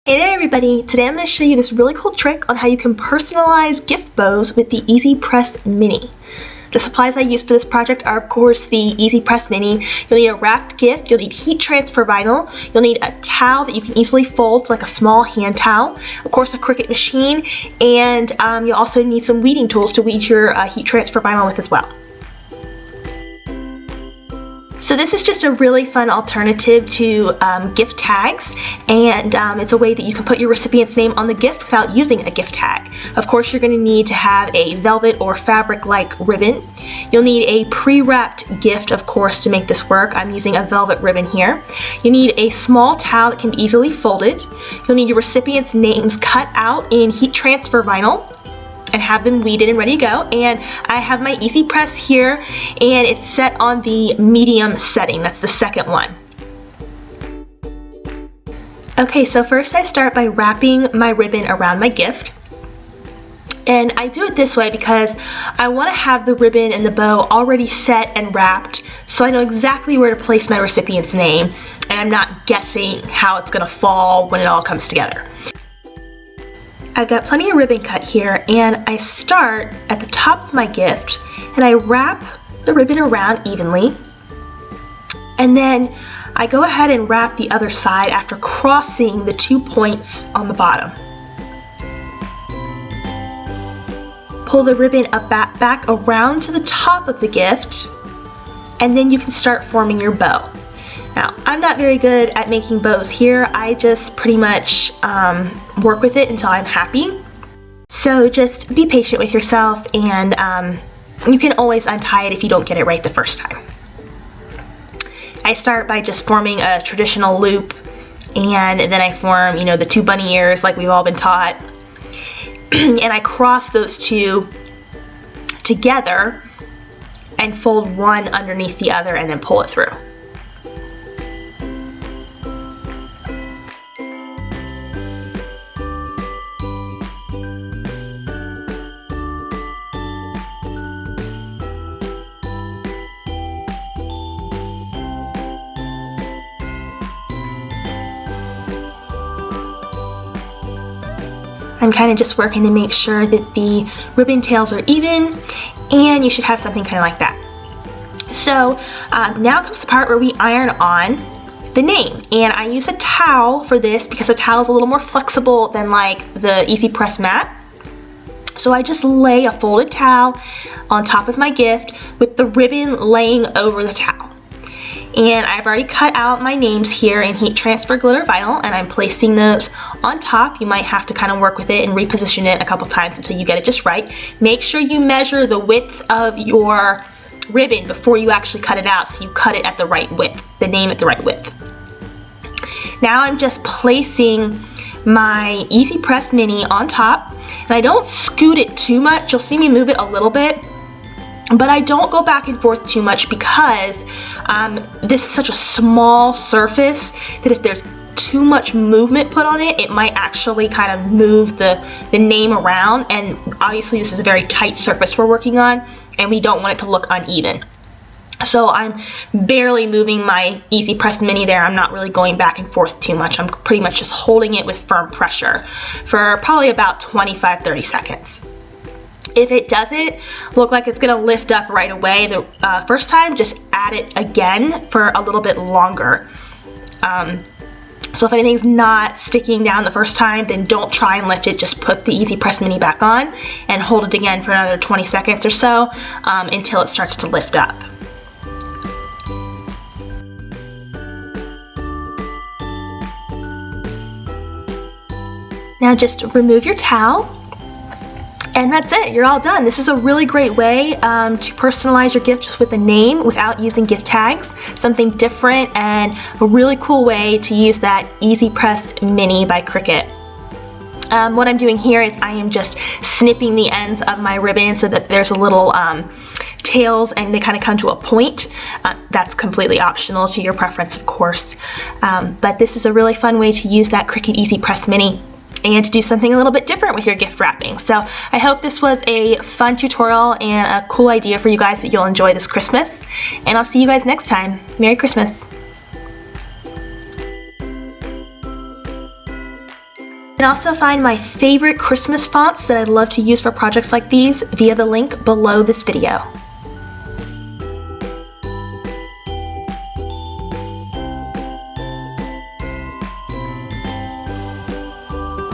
Hey there everybody! Today I'm going to show you this really cool trick on how you can personalize gift bows with the Easypress Mini. The supplies I use for this project are of course the Easypress Mini. You'll need a wrapped gift, you'll need heat transfer vinyl, you'll need a towel that you can easily fold, so like a small hand towel, of course a Cricut machine, and you'll also need some weeding tools to weed your heat transfer vinyl with as well. So this is just a really fun alternative to gift tags, and it's a way that you can put your recipient's name on the gift without using a gift tag. Of course, you're going to need to have a velvet or fabric-like ribbon. You'll need a pre-wrapped gift, of course, to make this work. I'm using a velvet ribbon here. You need a small towel that can be easily folded. You'll need your recipient's names cut out in heat transfer vinyl and have them weeded and ready to go. And I have my Easypress here, and it's set on the medium setting. That's the second one. Okay, so first I start by wrapping my ribbon around my gift. And I do it this way because I want to have the ribbon and the bow already set and wrapped, so I know exactly where to place my recipient's name, and I'm not guessing how it's going to fall when it all comes together. I've got plenty of ribbon cut here, and I start at the top of my gift and I wrap the ribbon around evenly, and then I go ahead and wrap the other side after crossing the 2 points on the bottom. Pull the ribbon back around to the top of the gift, and then you can start forming your bow. Now, I'm not very good at making bows here. I just pretty much work with it until I'm happy. So just be patient with yourself, and you can always untie it if you don't get it right the first time. I start by just forming a traditional loop, and then I form, the 2 bunny ears like we've all been taught. And I cross those two together and fold one underneath the other and then pull it through. I'm kind of just working to make sure that the ribbon tails are even, and you should have something kind of like that. So now comes the part where we iron on the name, and I use a towel for this because a towel is a little more flexible than like the Easypress mat. So I just lay a folded towel on top of my gift with the ribbon laying over the towel. And I've already cut out my names here in heat transfer glitter vinyl, and I'm placing those on top. You might have to kind of work with it and reposition it a couple times until you get it just right. Make sure you measure the width of your ribbon before you actually cut it out, so you cut it at the right width, the name at the right width. Now I'm just placing my Easypress Mini on top, and I don't scoot it too much. You'll see me move it a little bit, but I don't go back and forth too much because this is such a small surface that if there's too much movement put on it, it might actually kind of move the name around, and obviously this is a very tight surface we're working on, and we don't want it to look uneven. So I'm barely moving my Easypress Mini there. I'm not really going back and forth too much. I'm pretty much just holding it with firm pressure for probably about 25-30 seconds. If it doesn't look like it's going to lift up right away the first time, just add it again for a little bit longer. So if anything's not sticking down the first time, then don't try and lift it. Just put the Easypress Mini back on and hold it again for another 20 seconds or so until it starts to lift up. Now just remove your towel. And that's it, you're all done. This is a really great way to personalize your gift just with a name without using gift tags. Something different and a really cool way to use that Easypress Mini by Cricut. What I'm doing here is I am just snipping the ends of my ribbon so that there's a little tails and they kind of come to a point. That's completely optional to your preference, of course. But this is a really fun way to use that Cricut Easypress Mini and to do something a little bit different with your gift wrapping. So I hope this was a fun tutorial and a cool idea for you guys that you'll enjoy this Christmas. And I'll see you guys next time. Merry Christmas. can also find my favorite Christmas fonts that I'd love to use for projects like these via the link below this video.